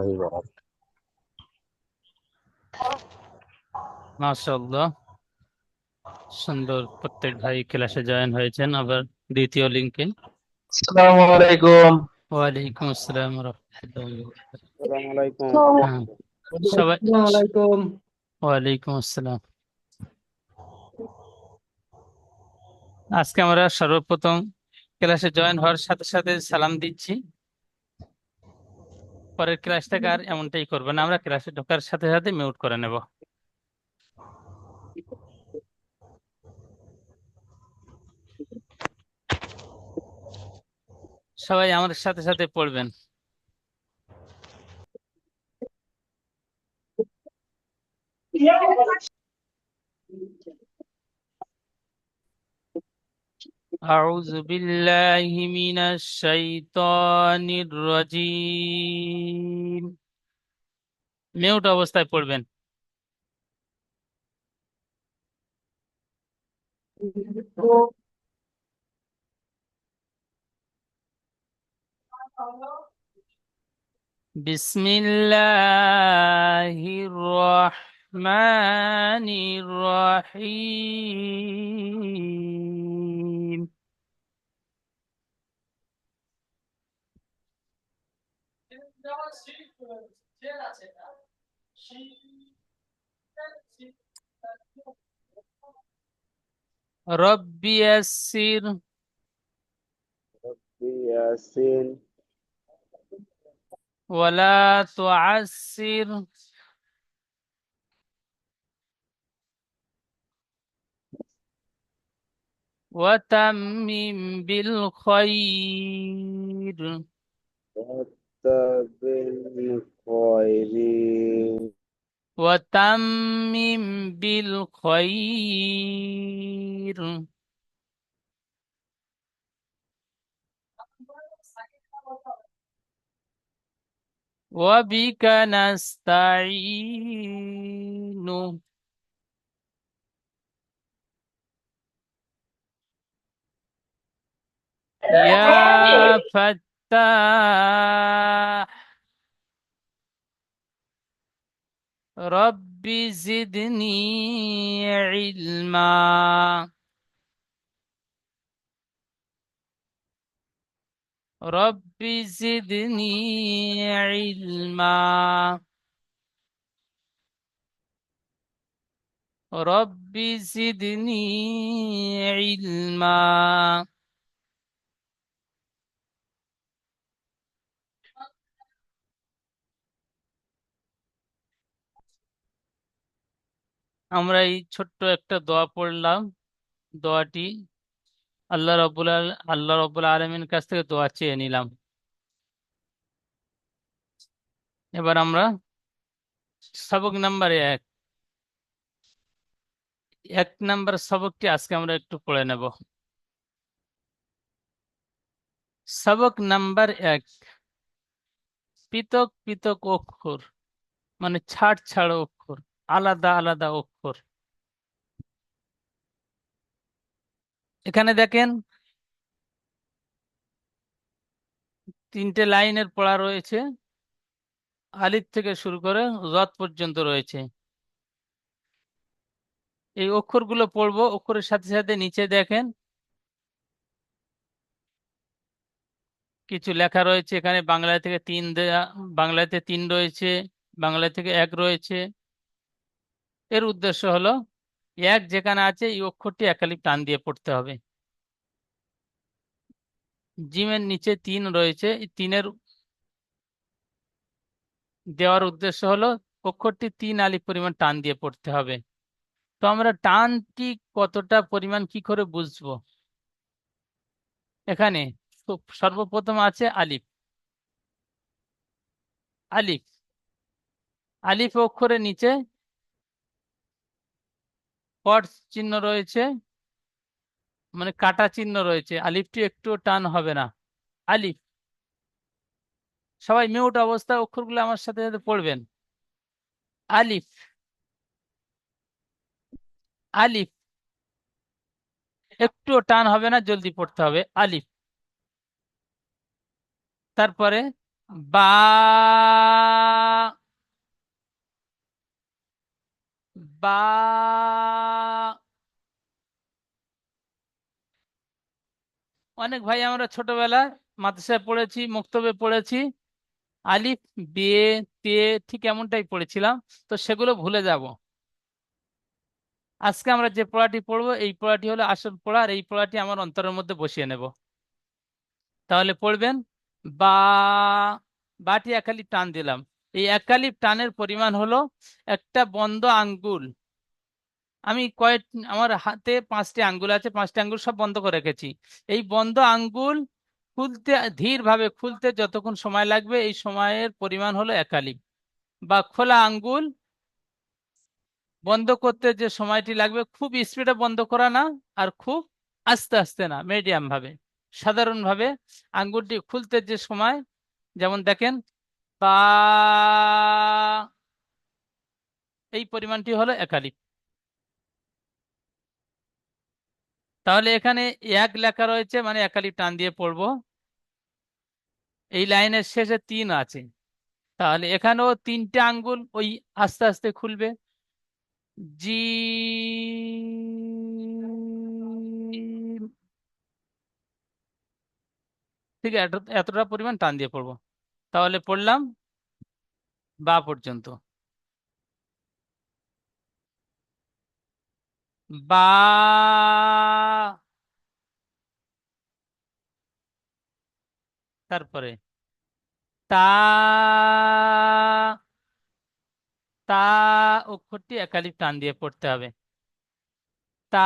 বারাকাতুহু। মাশাআল্লাহ, সুন্দর। প্রত্যেক ভাই ক্লাসে জয়েন হয়েছেন আবার দ্বিতীয় লিঙ্কে। আসসালামু আলাইকুম। ওয়ালাইকুম আসসালাম রাহমাতুল্লাহি ওয়া বারাকাতুহু। আসসালামু আলাইকুম। হ্যাঁ, সবাই। আসসালামু আলাইকুম। ওয়ালাইকুম আসসালাম। আজকে আমরা সর্বপ্রথম ক্লাসে জয়েন হওয়ার সাথে সাথে সালাম দিচ্ছি। পরের ক্লাস থেকে আর এমনটাই করবো না, আমরা ক্লাসে ঢোকার সাথে সাথে মিউট করে নেব। সবাই আমাদের সাথে সাথে পড়বেন। أعوذ بالله من الشيطان الرجيم। মিউট অবস্থায় পড়বেন। بسم الله الرحمن الرحيم. رب يسر ইয়াসিন ولا تعسر وتمم بالخير ওয়াতাবিল খায়রিন وتمم بالخير وبك نستعين يا فتاح رب زدني علما رب زدني علما رب زدني علما আমরা এই ছোট্ট একটা দোয়া পড়লাম। দোয়াটি আল্লাহ রব্বুল আলামিনের কাছ থেকে দোয়া চেয়ে নিলাম। এবার আমরা সবক নাম্বার 1, 1 নাম্বার সবকটি আজকে আমরা একটু পড়ে নেব। সবক নাম্বার 1, পৃথক পৃথক অক্ষর, মানে ছাড় ছাড় অক্ষর, আলাদা আলাদা অক্ষর। এখানে দেখেন 3টে লাইনের পড়া রয়েছে, আলিফ থেকে শুরু করে যত পর্যন্ত রয়েছে। এই অক্ষরগুলো পড়বো, অক্ষরের সাথে সাথে নিচে দেখেন কিছু লেখা রয়েছে। এখানে বাংলা থেকে 3 দেয়া, বাংলাতে 3 রয়েছে, বাংলা থেকে 1 রয়েছে। এর উদ্দেশ্য হলো 1 যেখানে আছে এই অক্ষরটি একালিপ টান দিয়ে পড়তে হবে। জিমের নিচে 3 রয়েছে, এই 3-এর দেওয়ার উদ্দেশ্য হলো অক্ষরটি 3 আলিফ পরিমাণ টান দিয়ে পড়তে হবে। তো আমরা টানটি কতটা পরিমাণ কি করে বুঝবো? এখানে সর্বপ্রথম আছে আলিফ। আলিফ আলিফ অক্ষরের নিচে কট চিহ্ন রয়েছে, মানে কাটা চিহ্ন রয়েছে। আলিফটি একটু টান হবে না। আলিফ, সবাই মিউট অবস্থায় অক্ষরগুলো আমার সাথে সাথে পড়বেন। আলিফ, আলিফ, একটু টান হবে না, জলদি পড়তে হবে। আলিফ। তারপরে বা, বা। অনেক ভাই আমরা ছোটবেলায় মাদ্রাসায় পড়েছি, মক্তবে পড়েছি, আলিফ, বে, তে ঠিক এমনটাই পড়েছিলাম, তো সেগুলো ভুলে যাব। আজকে আমরা যে পড়াটি পড়বো এই পড়াটি হলো আসল পড়া, আর এই পড়াটি আমার অন্তরের মধ্যে বসিয়ে নেব। তাহলে পড়বেন বা। বাটি একালিপ টান দিলাম। এই একালিপ টানের পরিমাণ হলো একটা বন্ধ আঙ্গুল। আমি আমার হাতে 5টি আঙ্গুল আছে, 5টি আঙ্গুল সব বন্ধ করে রেখেছি। এই বন্ধ আঙ্গুল খুলতে, ধীর ভাবে খুলতে যতক্ষণ সময় লাগবে এই সময়ের পরিমাণ হলো একালিপ। বা খোলা আঙ্গুল বন্ধ করতে যে সময়টি লাগবে, খুব স্পিডে বন্ধ করা না, আর খুব আস্তে আস্তে না, মিডিয়াম ভাবে, সাধারণভাবে আঙ্গুলটি খুলতে যে সময়, যেমন দেখেন বা, এই পরিমাণটি হলো একালিপ। তাহলে এখানে এক লেখা রয়েছে, মানে একালিপ টান দিয়ে পড়বো। এই লাইনের শেষে 3 আছে, তাহলে এখানেও 3টে আঙ্গুল ওই আস্তে আস্তে খুলবে। জি, ঠিক আছে, এতটা পরিমাণ টান দিয়ে পড়বো। তাহলে পড়লাম বা পর্যন্ত। বা। তারপরে তা। তা অক্ষরটি একালিপ টান দিয়ে পড়তে হবে। তা।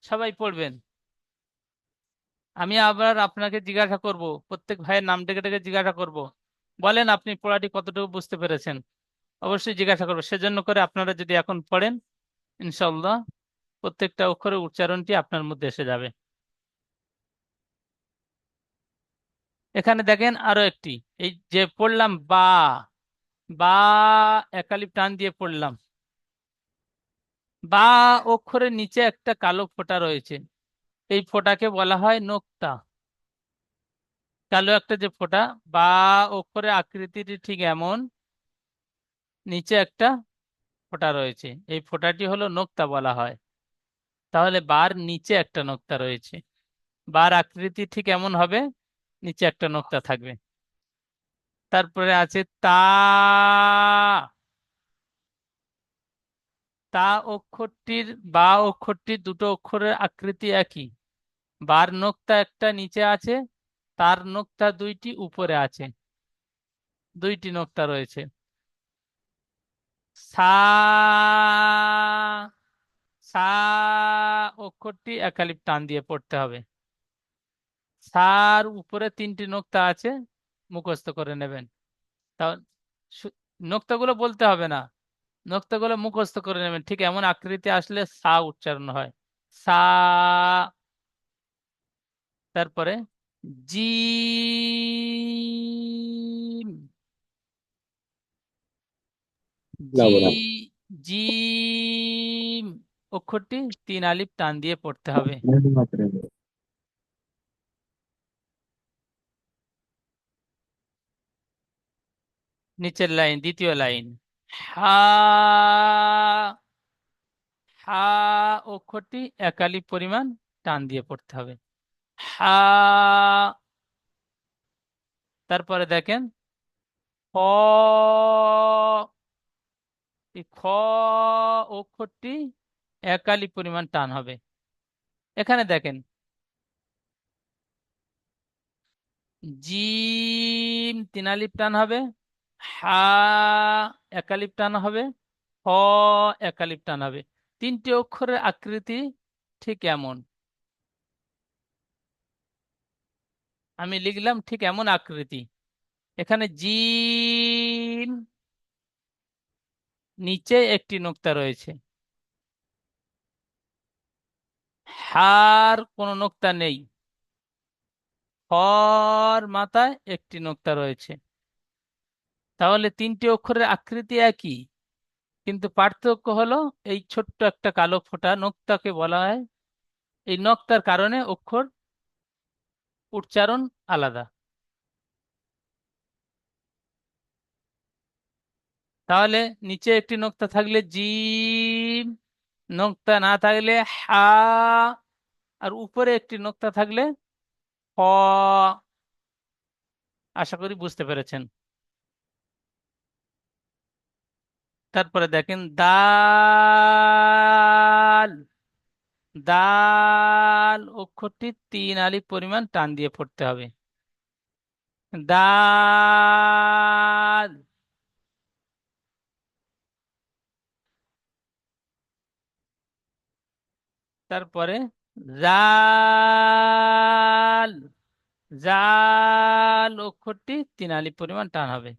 সবাই পড়বেন। আমি আবার আপনাকে জিজ্ঞাসা করব, প্রত্যেক ভাইয়ের নাম ডেকে ডেকে জিজ্ঞাসা করব, বলেন আপনি পড়াটি কতটুকু বুঝতে পেরেছেন। অবশ্যই জিজ্ঞাসা করবো, সেজন্য করে আপনারা যদি এখন পড়েন, ইনশাল্লাহ প্রত্যেকটা অক্ষরের উচ্চারণটি আপনার মধ্যে এসে যাবে। এখানে দেখেন আরো একটি, এই যে পড়লাম বা। বা একালিপ টান দিয়ে পড়লাম। বা অক্ষরের নিচে একটা কালো ফোঁটা রয়েছে, এই ফোঁটাকে বলা হয় নোক্তা। কালো একটা যে ফোঁটা, বা অক্ষরের আকৃতিটি ঠিক এমন, নিচে একটা ফোঁটা রয়েছে, এই ফোঁটাটি হলো নোক্তা বলা হয়। তাহলে বার নিচে একটা নোক্তা রয়েছে, বার আকৃতি ঠিক এমন হবে, নিচে একটা নোক্তা থাকবে। তারপরে আছে তা। তা অক্ষরটির, বা অক্ষরটির দুটো অক্ষরের আকৃতি একই, বার নোক্তা একটা নিচে আছে, তার নোক্তা 2টি উপরে আছে, 2টি নোক্তা রয়েছে। সা। সা অক্ষরটি একালিপ টান দিয়ে পড়তে হবে। সার উপরে 3টি নোক্তা আছে, মুখস্থ করে নেবেন। তাও সু- নোক্তাগুলো বলতে হবে না, নোক্তাগুলো মুখস্থ করে নেবেন, ঠিক এমন আকৃতি আসলে সা উচ্চারণ হয়। সা। তারপরে জিম। জি। জিম অক্ষরটি 3 আলিফ টান দিয়ে পড়তে হবে। নিচের লাইন, দ্বিতীয় লাইন। হা। হা অক্ষরটি 1 আলিফ পরিমাণ টান দিয়ে পড়তে হবে। হা। তারপরে দেখেন খ। এই খ অক্ষরটি 1 আলিফ পরিমাণ টান হবে। এখানে দেখেন জিম 3 আলিফ টান হবে, হা 1 আলিফ টান হবে, হ 1 আলিফ টান হবে। 3টি অক্ষরের আকৃতি ঠিক এমন, আমি লিখলাম ঠিক এমন আকৃতি। এখানে জিম নিচে একটি নোক্তা রয়েছে, হার কোনো নোক্তা নেই, হর মাথায় একটি নোক্তা রয়েছে। তাহলে 3টি অক্ষরের আকৃতি একই, কিন্তু পার্থক্য হলো এই ছোট্ট একটা কালো ফোঁটা নোক্তাকে বলা হয়, এই নোক্তার কারণে অক্ষর উচ্চারণ আলাদা। তাহলে নিচে একটি নোক্তা থাকলে জিম, নোক্তা না থাকলে হা, আর উপরে একটি নোক্তা থাকলে হ। আশা করি বুঝতে পেরেছেন। তারপরে দেখেন দাল। দাল অক্ষরটি 3 আলিফ পরিমাণ টান দিয়ে পড়তে হবে। দাল। তারপরে জাল। জাল অক্ষরটি 3 আলিফ পরিমাণ টান হবে।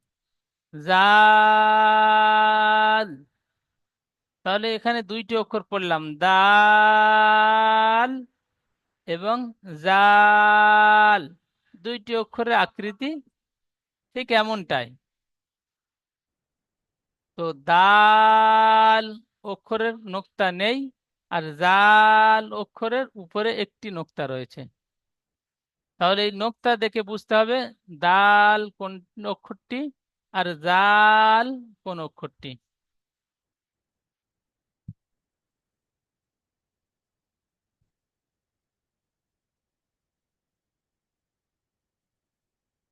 জাল। তাহলে এখানে দুইটি অক্ষর পড়লাম, দাল এবং জাল। দুইটি অক্ষরের আকৃতি ঠিক এমনটাই। তো দাল অক্ষরের নোক্তা নেই, আর জাল অক্ষরের উপরে একটি নোক্তা রয়েছে। তাহলে এই নোক্তা দেখে বুঝতে হবে দাল কোন অক্ষরটি আর জাল কোন অক্ষরটি।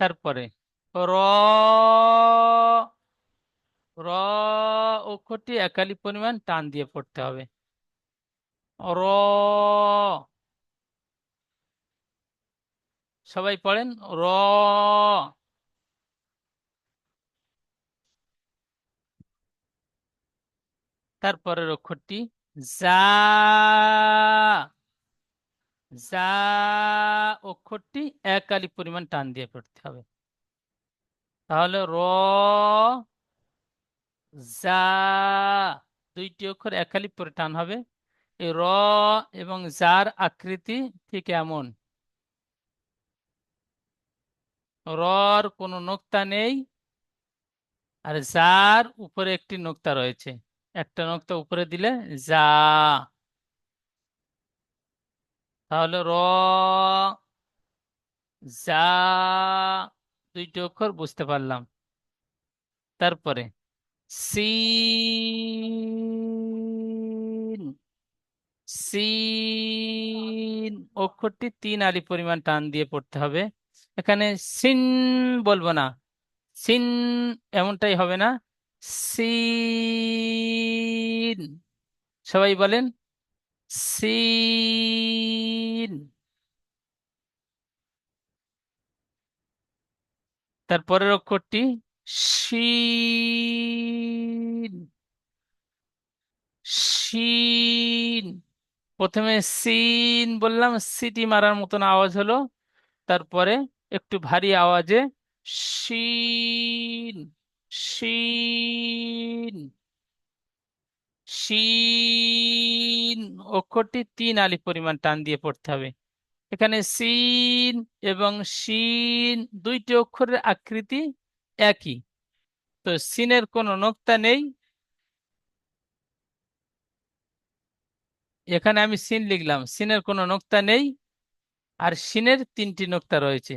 তারপরে র। র অক্ষরটি 1 আলিফ পরিমাণ টান দিয়ে পড়তে হবে। র। সবাই পড়েন র। তারপরের অক্ষরটি যা। যা অক্ষরটি 1 আলিফ পরিমাণ টান দিয়ে পড়তে হবে। তাহলে র, যা, দুইটি অক্ষর 1 আলিফ পরে টান হবে। এই র এবং যার আকৃতি ঠিক এমন। রর কোনো নোক্তা নেই, আর যার উপরে একটি নোক্তা রয়েছে। একটা নোক্তা উপরে দিলে যা। তাহলে র, যা, দুইটি অক্ষর বুঝতে পারলাম। তারপরে সিন। সিন অক্ষরটি 3 আলিফ পরিমাণ টান দিয়ে পড়তে হবে। এখানে সিন বলবো না, সিন এমনটাই হবে না, সিন। সবাই বলেন সিন। তারপরের অক্ষরটি শিন। শিন। প্রথমে সিন বললাম, সিটি মারার মতন আওয়াজ হলো। তারপরে একটু ভারী আওয়াজে শিন। শিন। শিন অক্ষরটি 3 আলিফ পরিমাণ টান দিয়ে পড়তে হবে। এখানে সিন এবং শিন দুইটি অক্ষরের আকৃতি একই। তো সিনের কোনো নোক্তা নেই। এখানে আমি সিন লিখলাম, সিনের কোনো নোক্তা নেই, আর সিনের 3টি নোক্তা রয়েছে।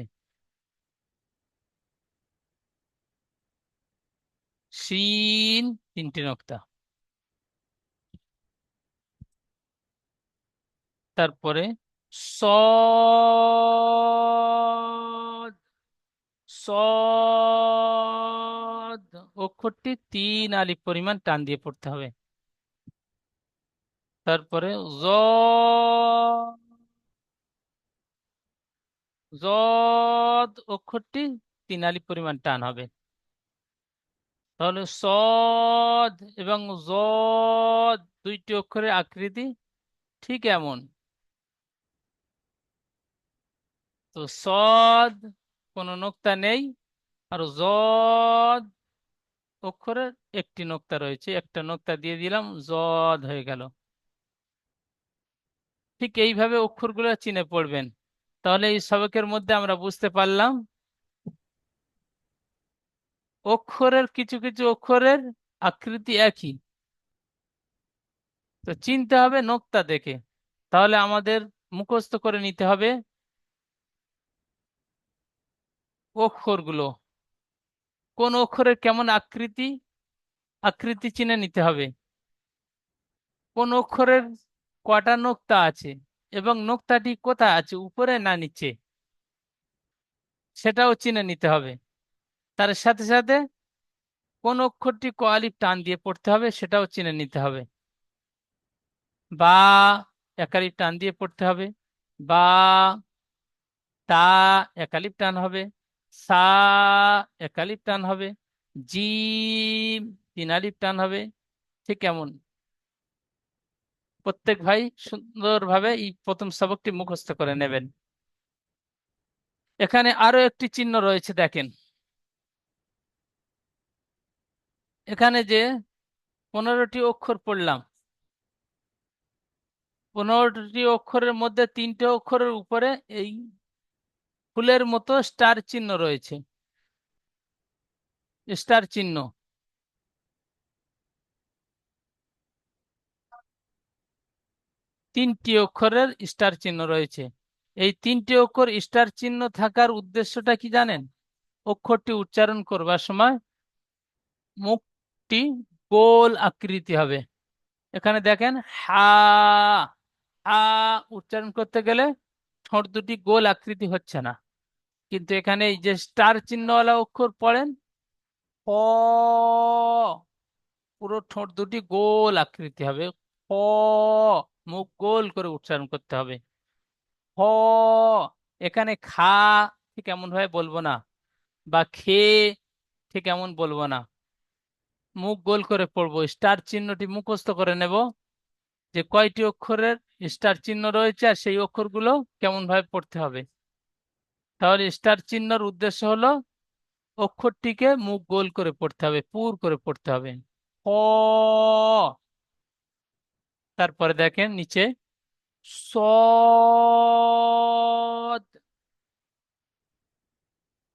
সিন 3টি নোক্তা। তারপরে সদ। সদ অক্ষরটি 3 আলিফ পরিমাণ টান দিয়ে পড়তে হবে। তারপরে জ। জদ অক্ষরটি 3 আলিফ পরিমাণ টান হবে। তাহলে সদ এবং জদ দুইটি অক্ষরের আকৃতি ঠিক এমন। তো সদ কোনো নোক্তা নেই, আর জদ অক্ষরের একটি নোক্তা রয়েছে, একটা নোক্তা দিয়ে দিলাম, জদ হয়ে গেল। ঠিক এইভাবে অক্ষরগুলো চিনে পড়বেন। তাহলে এই সবকের মধ্যে আমরা বুঝতে পারলাম অক্ষরের কিছু কিছু অক্ষরের আকৃতি একই। তো চিনতে হবে নোক্তা দেখে। তাহলে আমাদের মুখস্থ করে নিতে হবে অক্ষরগুলো, কোন অক্ষরের কেমন আকৃতি, আকৃতি চিনে নিতে হবে। কোন অক্ষরের কটা নোক্তা আছে এবং নোক্তাটি কোথায় আছে, উপরে না নিচে, সেটাও চিনে নিতে হবে। তার সাথে সাথে কোন অক্ষরটি ক আলিফ টান দিয়ে পড়তে হবে সেটাও চিনে নিতে হবে। বা এক আলিফ টান দিয়ে পড়তে হবে, বা তা এক আলিফ টান হবে, সা এক আলিফ টান হবে, জিম তিন আলিফ টান হবে। ঠিক কেমন? প্রত্যেক ভাই সুন্দরভাবে এই প্রথম সবকটি মুখস্থ করে নেবেন। এখানে আরো একটি চিহ্ন রয়েছে, দেখেন। এখানে যে 15টি অক্ষর পড়লাম, 15টি অক্ষরের মধ্যে 3টে অক্ষরের উপরে এই ফুলের মতো স্টার চিহ্ন রয়েছে, স্টার চিহ্ন। 3টি অক্ষরের স্টার চিহ্ন রয়েছে। এই 3টি অক্ষর স্টার চিহ্ন থাকার উদ্দেশ্যটা কি জানেন? অক্ষরটি উচ্চারণ করবার সময় মুখটি গোল আকৃতি হবে। এখানে দেখেন, হা, হা উচ্চারণ করতে গেলে ঠোঁট দুটি গোল আকৃতি হচ্ছে না, কিন্তু এখানে এই যে স্টার চিহ্নওয়ালা অক্ষর পড়েন, প, পুরো ঠোঁট দুটি গোল আকৃতি হবে। প, মুখ গোল করে উচ্চারণ করতে হবে। হ, এখানে খা ঠিক এমন ভাবে বলবো না, বা খে ঠিক এমন বলবো না, মুখ গোল করে পড়বো। স্টার চিহ্নটি মুখস্থ করে নেব, যে কয়টি অক্ষরের স্টার চিহ্ন রয়েছে আর সেই অক্ষরগুলো কেমন ভাবে পড়তে হবে। তাহলে স্টার চিহ্নর উদ্দেশ্য হলো অক্ষরটিকে মুখ গোল করে পড়তে হবে, পুর করে পড়তে হবে। হ, তারপরে দেখেন নিচে সদ,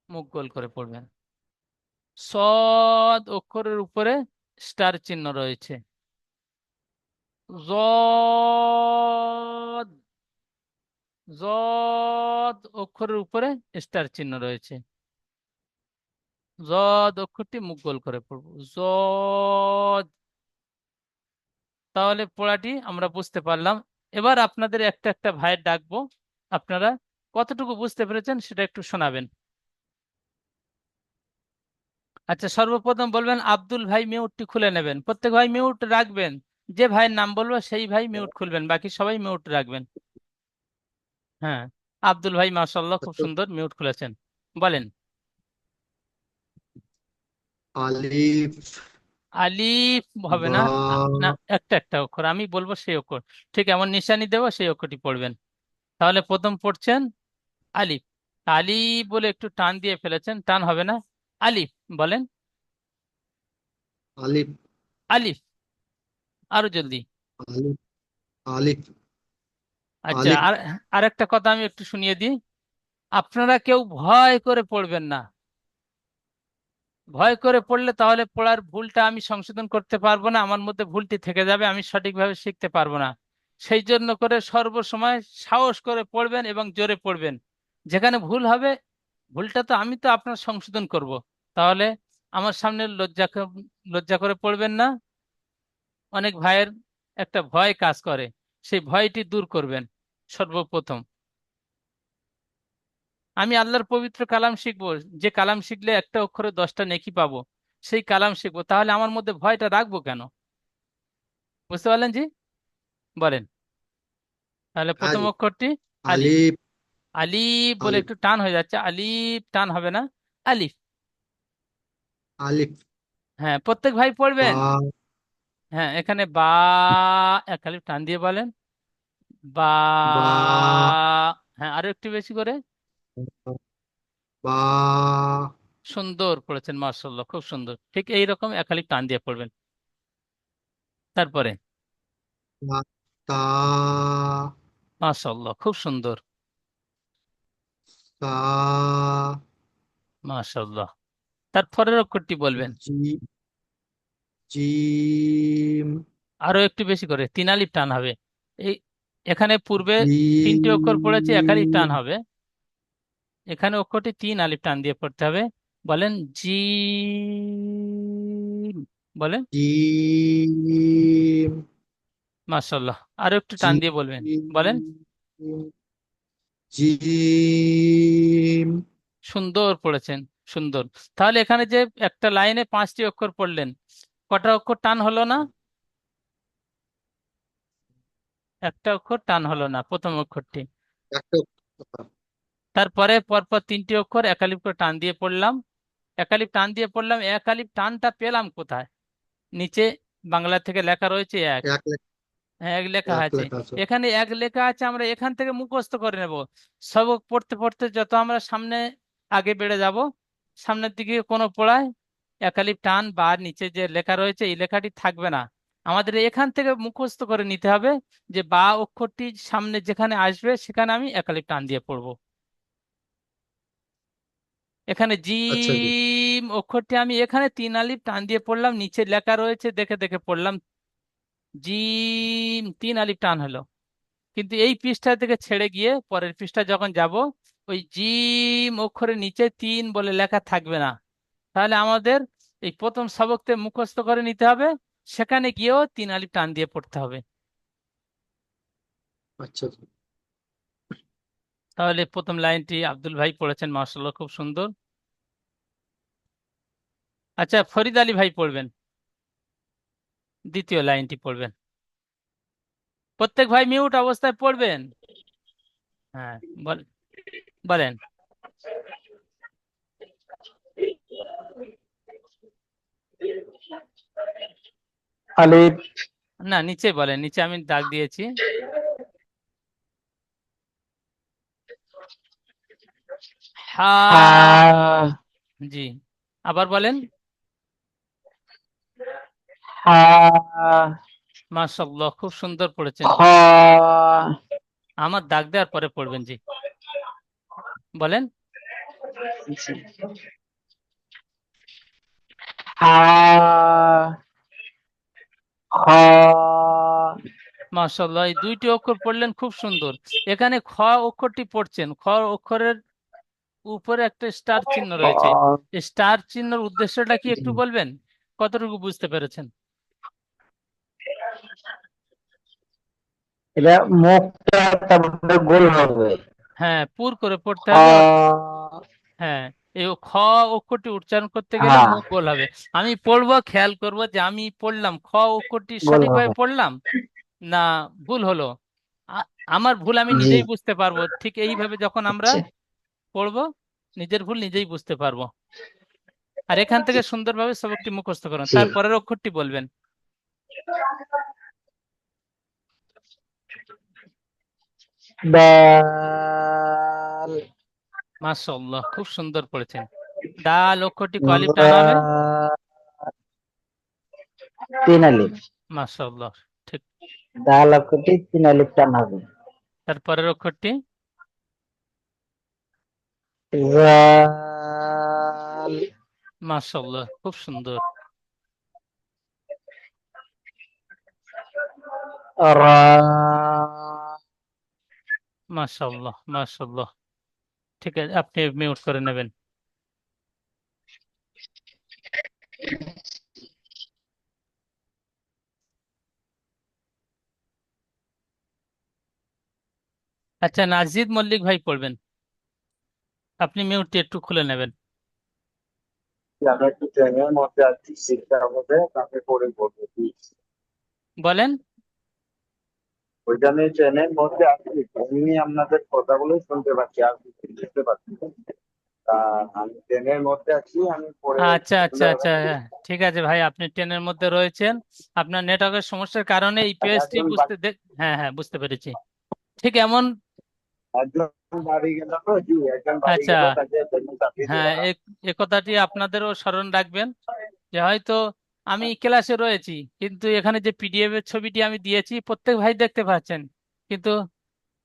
মুখ গোল করে পড়বেন। সদ অক্ষরের উপরে স্টার চিহ্ন রয়েছে। জদ, জদ অক্ষরের উপরে স্টার চিহ্ন রয়েছে। জদ অক্ষরটি মুখ গোল করে পড়বো, জদ। তাহলে পড়াটি আমরা বুঝতে পারলাম। এবার আপনাদের একটা একটা ভাইয়ের ডাকবো, আপনারা কতটুকু বুঝতে পেরেছেন সেটা একটু শোনাবেন। আচ্ছা, সর্বপ্রথম বলবেন আব্দুল ভাই, মিউটটি খুলে নেবেন। প্রত্যেক ভাই মিউট রাখবেন, যে ভাইয়ের নাম বলবো সেই ভাই মিউট খুলবেন, বাকি সবাই মিউট রাখবেন। হ্যাঁ, আব্দুল ভাই মাশাআল্লাহ খুব সুন্দর মিউট খুলেছেন, বলেন। আলিফ, আলিফ হবে বা, না, না, একটা একটা অক্ষর আমি বলবো সেই অক্ষর, ঠিক এমন নিশানি দেবো সেই অক্ষরটি পড়বেন। তাহলে প্রথম পড়ছেন আলিফ। আলিফ বলে একটু টান দিয়ে ফেলেছেন, টান হবে না। আলিফ বলেন, আলিফ, আলিফ, আরো জলদি। আলিফ, আলিফ, আচ্ছা, আলিফ, আর আরেকটা কথা আমি একটু শুনিয়ে দিই, আপনারা কেউ ভয় করে পড়বেন না। ভয় করে পড়লে তাহলে পড়ার ভুলটা আমি সংশোধন করতে পারবো না, আমার মধ্যে ভুলটি থেকে যাবে, আমি সঠিকভাবে শিখতে পারবো না। সেই জন্য করে সর্বসময় সাহস করে পড়বেন এবং জোরে পড়বেন। যেখানে ভুল হবে, ভুলটা তো আমি তো আপনার সংশোধন করব, তাহলে আমার সামনে লজ্জা করে পড়বেন না। অনেক ভাইয়ের একটা ভয় কাজ করে, সেই ভয়টি দূর করবেন সর্বপ্রথম। আমি আল্লাহর পবিত্র কালাম শিখবো, যে কালাম শিখলে একটা অক্ষরে 10টা নেকি পাবো, সেই কালাম শিখবো, তাহলে আমার মধ্যে ভয়টা রাখবো কেন? বুঝতে পারলেন জি? বলেন। তাহলে প্রথম আলিফ, অক্ষরটি আলিফ। আলিফ, আলিফ বলে আলিফ, একটু টান হয়ে যাচ্ছে, আলিফ টান হবে না, আলিফ। আলিফ, হ্যাঁ, প্রত্যেক ভাই বা, পড়বেন। হ্যাঁ, এখানে বা, এক আলিফ টান দিয়ে বলেন, বা। বা, হ্যাঁ, আরো একটু বেশি করে। বা, সুন্দর পড়েছেন মার্শাল্লাহ, খুব সুন্দর। ঠিক এইরকম এক আলিফ টান দিয়ে পড়বেন। তারপরে বা, তা, মার্শাল্লাহ, খুব সুন্দর, সা, মাশাআল্লাহ। তার পরের অক্ষরটি বলবেন, জি, জিম, আরো একটু বেশি করে, তিন আলিফ টান হবে। এই এখানে পূর্বে 3টে অক্ষর পড়েছে, এক আলিফ টান জিম, হবে, এখানে অক্ষরটি 3 আলিফ টান দিয়ে পড়তে হবে। বলেন জি, বলেন। জিম। মাশাআল্লাহ, আরো একটু টান জিম। দিয়ে বলবেন। বলেন। জিম। সুন্দর পড়েছেন, সুন্দর। তাহলে এখানে যে একটা লাইনে 5টি অক্ষর পড়লেন, কটা অক্ষর টান হলো না? একটা অক্ষর টান হলো না, প্রথম অক্ষরটি। একটা তারপরে পরপর 3টি অক্ষর একালিপ করে টান দিয়ে পড়লাম। একালিপ টান দিয়ে পড়লাম, একালিপ টানটা পেলাম কোথায়? নিচে বাংলা থেকে লেখা রয়েছে এক। এক লেখা। হ্যাঁ, এক লেখা এক আছে। লেখা আছে। এখানে এক লেখা আছে, আমরা এখান থেকে মুখস্থ করে নেব। সবক পড়তে পড়তে যত আমরা সামনে আগে বেড়ে যাব, সামনের দিকে কোনো পড়ায় একালিপ টান বা নিচে যে লেখা রয়েছে এই লেখাটি থাকবে না। আমাদের এখান থেকে মুখস্থ করে নিতে হবে যে বা অক্ষরটি সামনে যেখানে আসবে সেখানে আমি একালিপ টান দিয়ে পড়বো। এখানে আচ্ছা জি। জিম অক্ষরটি আমি এখানে 3 আলিফ টান দিয়ে পড়লাম, নিচে লেখা রয়েছে দেখে দেখে পড়লাম, জিম 3 আলিফ টান হলো। কিন্তু এই পৃষ্ঠা থেকে ছেড়ে গিয়ে পরের পৃষ্ঠা যখন যাব, ওই জিম অক্ষরের নিচে 3 বলে লেখা থাকবে না। তাহলে আমাদের এই প্রথম সবকতে মুখস্থ করে নিতে হবে, সেখানে গিয়েও 3 আলিফ টান দিয়ে পড়তে হবে। আচ্ছা জি। তাহলে প্রথম লাইনটি আব্দুল ভাই পড়েছেন, মাশাআল্লাহ, খুব সুন্দর। আচ্ছা, ফরিদ আলী ভাই পড়বেন, দ্বিতীয় লাইনটি পড়বেন। প্রত্যেক ভাই মিউট অবস্থায় পড়বেন। হ্যাঁ, বলেন। আলিফ। না, নিচে বলেন, নিচে আমি দাগ দিয়েছি। হা। হা। জি, আবার বলেন। হা। মাশাআল্লাহ, খুব সুন্দর পড়েছেন। খ। আমার দাগ দেওয়ার পরে পড়বেন। জি, বলেন। হা। খ। মাশাআল্লাহ, এই 2টি অক্ষর পড়লেন, খুব সুন্দর। এখানে খ অক্ষরটি পড়ছেন, খ অক্ষরের উপরে একটা স্টার চিহ্ন রয়েছে। খ। এই স্টার চিহ্নের উদ্দেশ্যটা কি একটু বলবেন? কতটুকু বুঝতে পেরেছেন? এটা মুখটা তারপরে গোল হবে। হ্যাঁ, পুর করে পড়তে খ। হবে। হ্যাঁ, এই খ অক্ষরটি উচ্চারণ করতে গেলে হ্যাঁ, মুখ গোল হবে। আমি পড়বো, খেয়াল করব যে আমি পড়লাম, খ অক্ষরটি গোল সঠিকভাবে হবে। পড়লাম না ভুল হলো। আমার ভুল আমি জি। নিজেই বুঝতে পারবো। ঠিক এইভাবে যখন আমরা আচ্ছা। পড়বো, নিজের ভুল নিজেই বুঝতে পারবো। আর এখান থেকে সুন্দরভাবে সবকটি মুখস্থ করুন, জি। তারপরের অক্ষরটি বলবেন। দাল। মাশাআল্লাহ, খুব সুন্দর পড়েছেন। দাল অক্ষরটি কয় আলিফ টান হবে? দা- 3 আলিফ। মাশাআল্লাহ, ঠিক। দাল অক্ষরটি 3 আলিফ টান হবে। তারপরের অক্ষরটি? জাল। মাশাআল্লাহ, খুব সুন্দর। রা। মাশাআল্লাহ, মাশাআল্লাহ, ঠিক আছে, আপনি মিউট করে নেবেন। আচ্ছা, নাজিদ মল্লিক ভাই পড়বেন, আপনি মিউটটি একটু খুলে নেবেন। আমি একটু ট্রেনের মধ্যে আছি, শিখতে হবে, তাকে পরে বলবো প্লিজ। বলেন। ওইটা আমি ট্রেনের মধ্যে আছি, আমি আপনাদের কথাগুলো শুনতে পাচ্ছি আর কিছু বুঝতে পারছি না। তা আমি ট্রেনের মধ্যে আছি, আমি পরে আচ্ছা, আচ্ছা, চলে আচ্ছা, আসছি। হ্যাঁ, ঠিক আছে ভাই, আপনি ট্রেনের মধ্যে রয়েছেন, আপনার নেটওয়ার্কের সমস্যার কারণে এই আর পেজটি একজন বুঝতে হ্যাঁ, হ্যাঁ, বুঝতে পেরেছি। ঠিক এমন। একজন বাড়ি গেল তো, জি, একজন বাড়ি আচ্ছা, গেল, তাকে ট্রেনে চাপিয়ে হ্যাঁ, দিলাম। এ কথাটি আপনাদেরও স্মরণ রাখবেন যে হয়তো আমি ক্লাসে রয়েছি, কিন্তু এখানে যে পিডিএফ এর ছবিটি আমি দিয়েছি প্রত্যেক ভাই দেখতে পাচ্ছেন, কিন্তু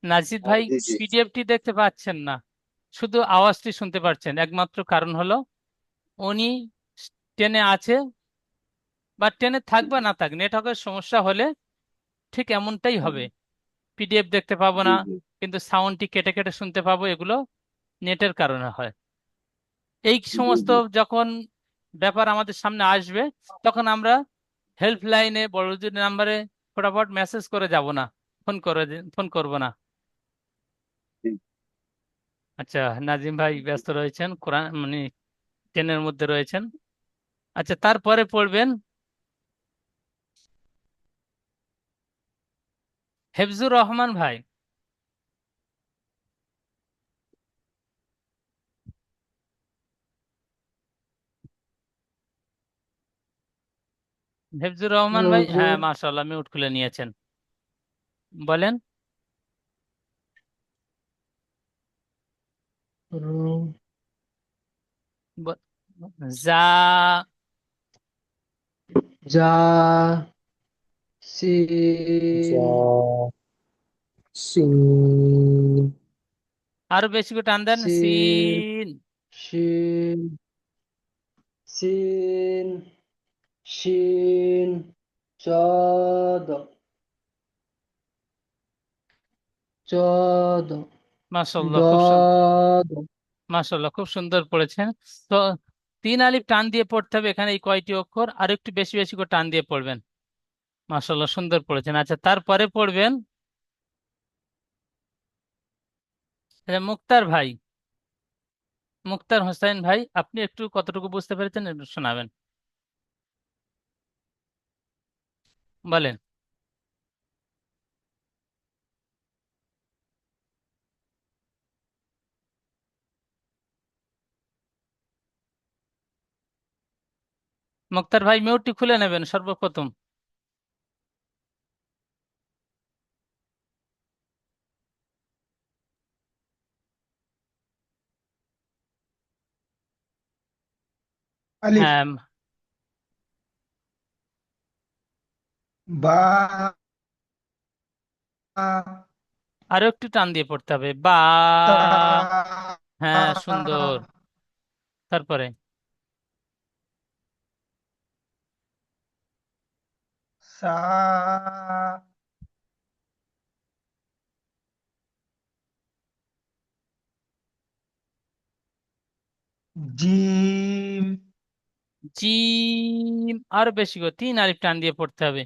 নাজিদ ভাই জি জি। পিডিএফটি দেখতে পাচ্ছেন না, শুধু আওয়াজটি শুনতে পাচ্ছেন। একমাত্র কারণ হলো উনি ট্রেনে আছে, বা ট্রেনে থাক বা না থাক, নেটওয়ার্কের সমস্যা হলে ঠিক এমনটাই হবে। পিডিএফ দেখতে পাবো জি না, জি। কিন্তু সাউন্ডটি কেটে কেটে শুনতে পাবো। এগুলো নেটের কারণে হয়। এই জি সমস্ত জি। যখন ব্যাপার আমাদের সামনে আসবে, তখন আমরা হেল্পলাইনে বড়জোর নাম্বারে ফটাফট মেসেজ করে যাব না, ফোন করব না। আচ্ছা, নাজিম ভাই ব্যস্ত রয়েছেন, কোরআন মানে টেনের মধ্যে রয়েছেন। আচ্ছা, তারপরে পড়বেন হেফজুর রহমান ভাই। হেফজুর রহমান ভাই, হ্যাঁ হুজুর। মাশাআল্লাহ, মিউট খুলে নিয়েছেন, বলেন। উম, ব- যা, যা, সিন, সিন, আরো বেশি করে টান দেন, সিন, সিন। শিন, সিন, শিন, চদ, চদ, মাশাআল্লাহ, দদ। মাশাআল্লাহ, খুব সুন্দর পড়েছেন। তো 3 আলিফ টান দিয়ে পড়তে হবে এখানে, এই কয়টি অক্ষর আর একটু বেশি বেশি করে টান দিয়ে পড়বেন। মাশাআল্লাহ, সুন্দর পড়েছেন। আচ্ছা, তারপরে পড়বেন মুক্তার ভাই, মুক্তার হোসেন ভাই, আপনি একটু কতটুকু বুঝতে পেরেছেন একটু শোনাবেন, বলেন। মুক্তার ভাই, মিউটটি খুলে নেবেন সর্বপ্রথম। আলিফ, হ্যাঁ, বা, আরো একটু টান দিয়ে পড়তে হবে, বা। তা, হ্যাঁ, সুন্দর। তারপরে সা, জিম, জিম, আরো বেশি করে 3 আলিফ টান দিয়ে পড়তে হবে,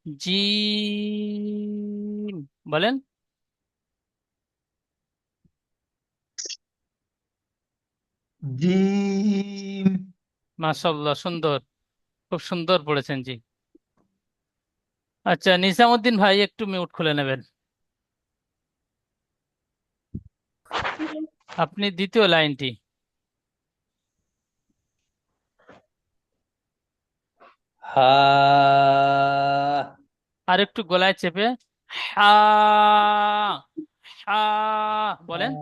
জিম, বলেন। জিম। মাশাআল্লাহ, সুন্দর, খুব সুন্দর পড়েছেন, জি। আচ্ছা, নিজামুদ্দিন ভাই, একটু মিউট খুলে নেবেন, আপনি দ্বিতীয় লাইনটি হা, আর একটু গলায় চেপে হা, হা, বলেন।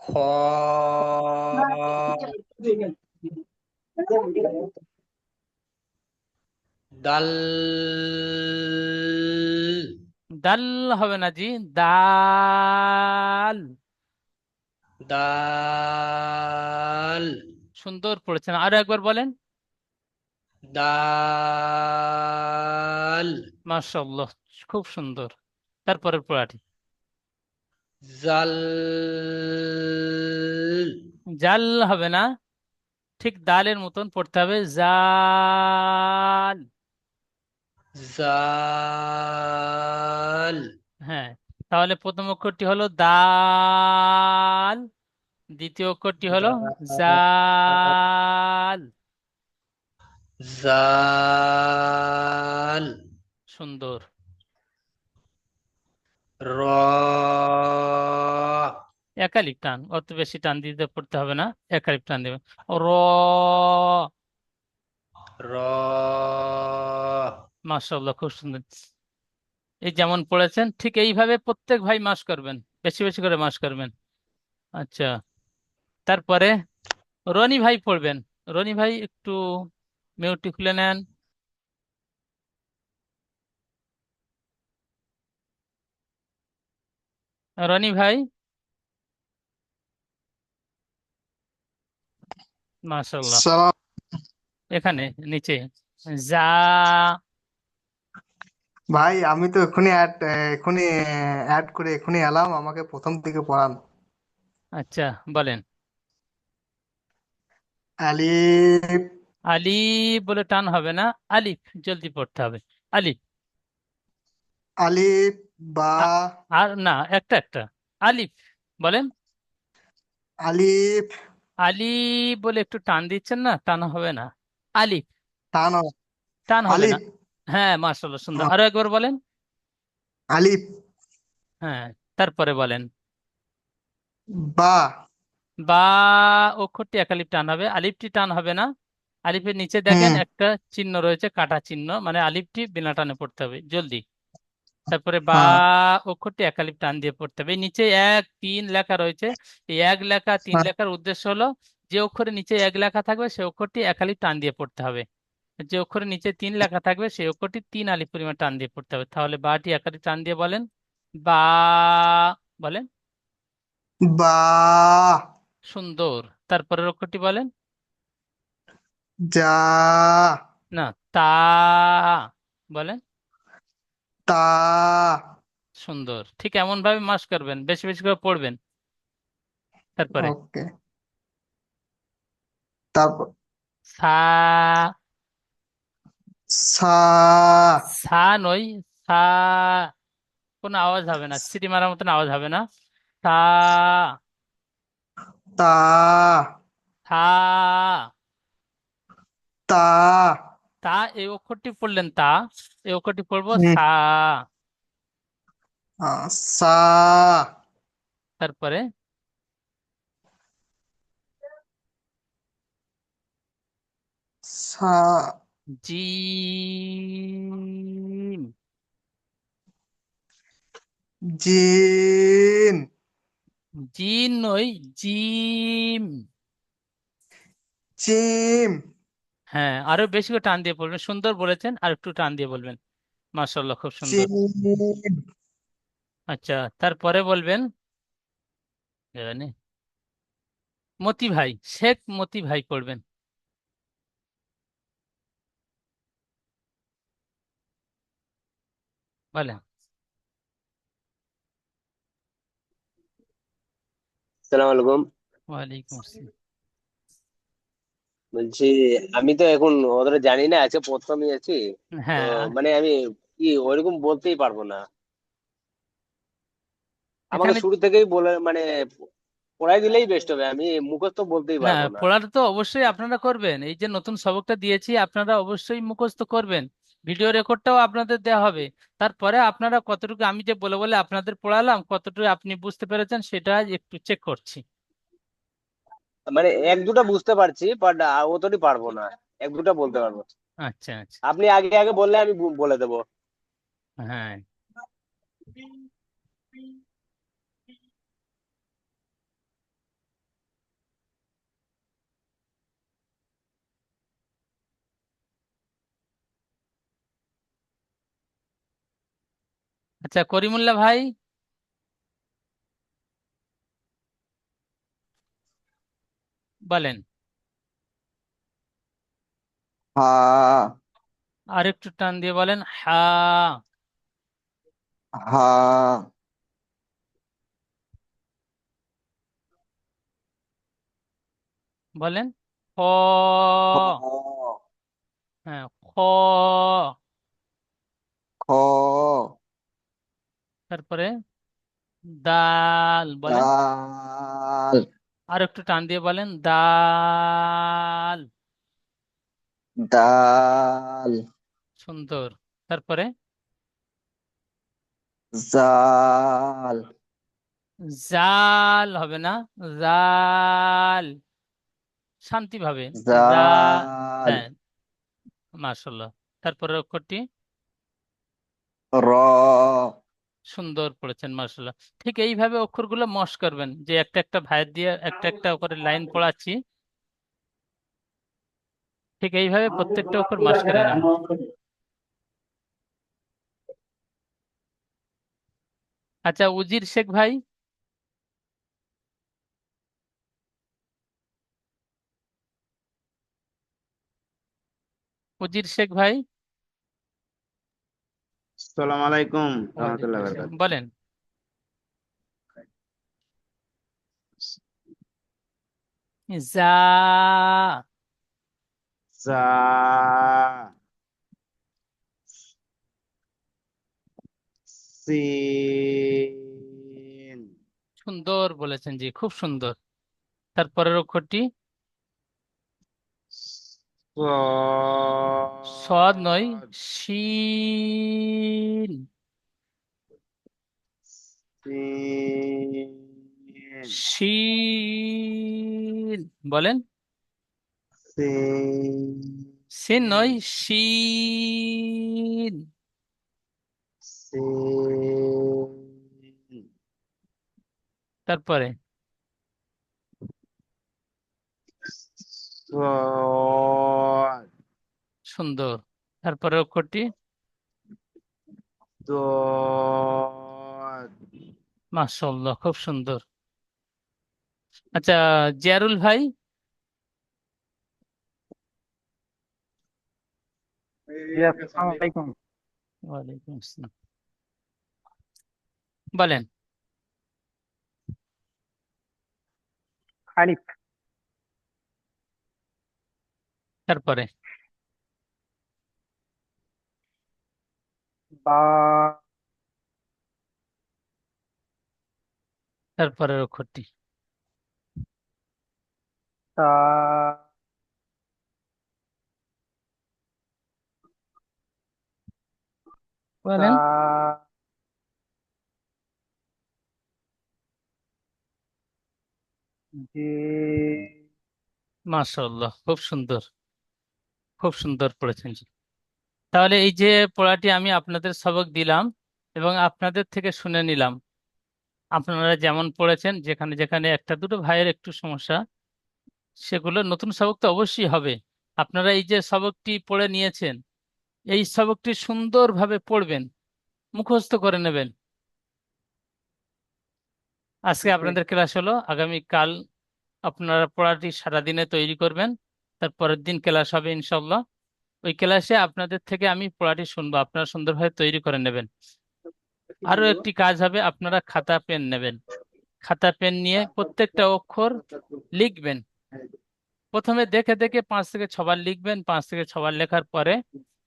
খ, দাল, দাল হবে না জি, দাল। দাল, সুন্দর পড়েছেন, আরো একবার বলেন। দাল, মাশাআল্লাহ, খুব সুন্দর। তারপরের পড়াটি জাল, জাল হবে না, ঠিক দালের মতন পড়তে হবে, জাল। জাল, হ্যাঁ, তাহলে প্রথম অক্ষরটি হলো দাল, দ্বিতীয় অক্ষরটি হলো জাল। জাল, সুন্দর। র, একালিপ টান, অত বেশি টান দিতে পড়তে হবে না, একালিপ টান দেবে, র। র, মাশাআল্লাহ, খুব সুন্দর। এই যেমন পড়েছেন ঠিক এইভাবে প্রত্যেক ভাই মাস করবেন, বেশি বেশি করে মাস করবেন। আচ্ছা, তারপরে রনি ভাই পড়বেন। রনি ভাই, একটু মিউটটি খুলে নেন, রনি ভাই। মাশাআল্লাহ, সালাম। এখানে নিচে যা, ভাই আমি তো এখনই অ্যাড করে এখনই এলাম, আমাকে প্রথম থেকে পড়ান। আচ্ছা, বলেন। আলিফ। আলিফ বলে টান হবে না, আলিফ জলদি পড়তে হবে। আলিফ। আলিফ। বা। আ- আর না, একটা একটা। আলিফ বলেন। আলিফ। আলিফ বলে একটু টান দিচ্ছেন না, টান হবে না। আলিফ। টান হবে। টান হবে না। আলিফ। হ্যাঁ, মাশাআল্লাহ, সুন্দর, হ্যাঁ, আরো একবার বলেন। আলিফ। হ্যাঁ, তারপরে বলেন। বা। বা অক্ষরটি একালিপ টান হবে, আলিফটি টান হবে না। আলিফের নিচে দেখেন হুম। একটা চিহ্ন রয়েছে, কাটা চিহ্ন, মানে আলিফটি বিনা টানে পড়তে হবে জলদি। তারপরে বা হ্যাঁ। অক্ষরটি একালিপ টান দিয়ে পড়তে হবে। এই নিচে এক তিন লেখা রয়েছে। এই এক লেখা তিন হ্যাঁ। লেখার উদ্দেশ্য হলো, যে অক্ষরের নিচে এক লেখা থাকবে সেই অক্ষরটি একালিপ টান দিয়ে পড়তে হবে। যে অক্ষরের নিচে তিন লেখা থাকবে সেই অক্ষরটি তিন আলিফ পরিমাণ টান দিয়ে পড়তে হবে। তাহলে বাটি একালিপ টান দিয়ে বলেন। বা। বলেন। বা। সুন্দর। তারপরের অক্ষরটি বলেন। যা। না, তা। বলেন। তা। সুন্দর, ঠিক এমন ভাবে মাস করবেন, বেশি বেশি করে পড়বেন। তারপরে ওকে। তারপর সা। সা। সা নই, সা। কোনো আওয়াজ হবে না, সিটি মারার মতন আওয়াজ হবে না। সা। তা। সা। তা। তা, এই অক্ষরটি পড়লেন তা, এই অক্ষরটি পড়বো হুম। সা। সা। তারপরে সা। জিম। জিন। জিন নই, জিম। জিম। হ্যাঁ, আরো বেশি করে টান দিয়ে বলবেন, সুন্দর বলেছেন, আর একটু টান দিয়ে বলবেন। মাশাআল্লাহ, খুব সুন্দর। জিম। আচ্ছা, তারপরে বলবেন। জানি, মতি ভাই, শেখ মতি ভাই পড়বেন। বলেন। সালাম আলাইকুম। ওয়ালাইকুম আসসালাম। বলছি, আমি তো এখন ওদের জানি না, আজকে প্রথমই আছি। তো হ্যাঁ, মানে আমি কি ওইরকম বলতেই পারবো না। আমাকে এখানে শুরু থেকেই বলে মানে পড়াই দিলেই বেস্ট হবে, আমি মুখস্থ বলতেই না, পারবো না। পড়াটা তো অবশ্যই আপনারা করবেন, এই যে নতুন সবকটা দিয়েছি আপনারা অবশ্যই মুখস্থ করবেন। ভিডিও রেকর্ডটাও আপনাদের দেওয়া হবে। তারপরে আপনারা কতটুকু, আমি যে বলে বলে আপনাদের পড়ালাম, কতটুকু আপনি বুঝতে পেরেছেন সেটা একটু চেক করছি। মানে এক দুটা বুঝতে পারছি, বাট অতটি পারবো না। এক দুটা বলতে পারবো। আচ্ছা আচ্ছা। আপনি আগে আগে বললে আমি বলে দেবো। হ্যাঁ। আচ্ছা, করিমুল্লাহ ভাই বলেন। হা। আর একটু টান দিয়ে বলেন, হা। হা। বলেন। খ। খ। হ্যাঁ, খ। খ। তারপরে দাল বলেন। দাল। আর একটু টান দিয়ে বলেন, দাল। দাল। সুন্দর। তারপরে জাল। জাল হবে না, জাল, শান্তি ভাবে। যা। জাল। হ্যাঁ, মাশাআল্লাহ। তারপরে অক্ষরটি র। সুন্দর পড়েছেন, মাশাআল্লাহ। ঠিক এইভাবে অক্ষরগুলো মশ করবেন, যে একটা একটা ভাইয়ের দিয়ে একটা একটা করে লাইন পড়াচ্ছি, ঠিক এইভাবে প্রত্যেকটা অক্ষর মশ করে নেবেন। আচ্ছা, উজির শেখ ভাই। উজির শেখ ভাই আসসালামু আলাইকুম ওয়ালাইকুম রহমতুল্লাহ আসসালাম। বারাকাতুহু। বলেন। যা, যা, সিন, সুন্দর বলেছেন জি, খুব সুন্দর। তারপরের অক্ষরটি সদ নয়, সদ, শিন। সিন, শিন বলেন। সিন, সিন নয়, শিন। সিন, তারপরে সদ, সুন্দর। তারপরের অক্ষরটি দদ, মাশাআল্লাহ, খুব সুন্দর। আচ্ছা, জিয়ারুল ভাই, জি আসসালামু আলাইকুম। ওয়ালাইকুম আসসালাম, বলেন। আলিফ, তারপরে বা, তারপরের অক্ষরটি তা, বলেন। জি, মাশাআল্লাহ, খুব সুন্দর, খুব সুন্দর পড়েছেন জি। তাহলে এই যে পড়াটি আমি আপনাদের সবক দিলাম এবং আপনাদের থেকে শুনে নিলাম, আপনারা যেমন পড়েছেন, যেখানে যেখানে একটা দুটো ভাইয়ের একটু সমস্যা, সেগুলো নতুন সবক তো অবশ্যই হবে। আপনারা এই যে সবকটি পড়ে নিয়েছেন, এই সবকটি সুন্দরভাবে পড়বেন, মুখস্থ করে নেবেন। আজকে জি, আপনাদের ক্লাস হলো, আগামী কাল আপনারা পড়াটি সারাদিনে তৈরি করবেন, তারপরের দিন ক্লাস হবে ইনশাল্লাহ। ওই ক্লাসে আপনাদের থেকে আমি পড়াটি শুনবো, আপনারা সুন্দরভাবে তৈরি করে নেবেন। আরো একটি কাজ হবে, আপনারা খাতা পেন নেবেন, খাতা পেন নিয়ে প্রত্যেকটা অক্ষর লিখবেন। প্রথমে দেখে দেখে 5 থেকে 6 বার লিখবেন, 5 থেকে 6 বার লেখার পরে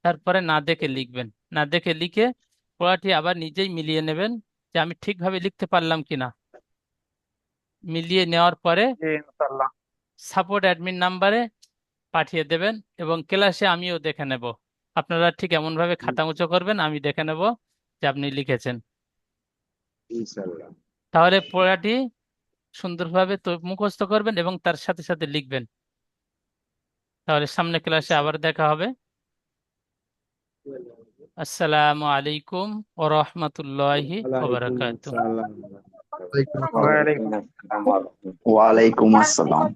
তারপরে না দেখে লিখবেন। না দেখে লিখে পড়াটি আবার নিজেই মিলিয়ে নেবেন যে আমি ঠিকভাবে লিখতে পারলাম কিনা। মিলিয়ে নেওয়ার পরে জি ইনশাআল্লাহ। সাপোর্ট অ্যাডমিন নাম্বারে পাঠিয়ে দেবেন এবং ক্লাসে আমিও দেখে নেব। আপনারা ঠিক এমনভাবে খাতা উঁচু করবেন, আমি দেখে নেব যে আপনি লিখেছেন। ইনশাআল্লাহ। তাহলে পড়াটি সুন্দরভাবে তো মুখস্থ করবেন এবং তার সাথে সাথে লিখবেন। তাহলে সামনে ক্লাসে আবার দেখা হবে। আসসালামু আলাইকুম ওয়া রাহমাতুল্লাহি ওয়া ওয়ালাইকুম বারাকাতুহু। আসসালাম। ওয়ালাইকুম আসসালাম। ওয়ালাইকুম ওয়ালাইকুম আসসালাম।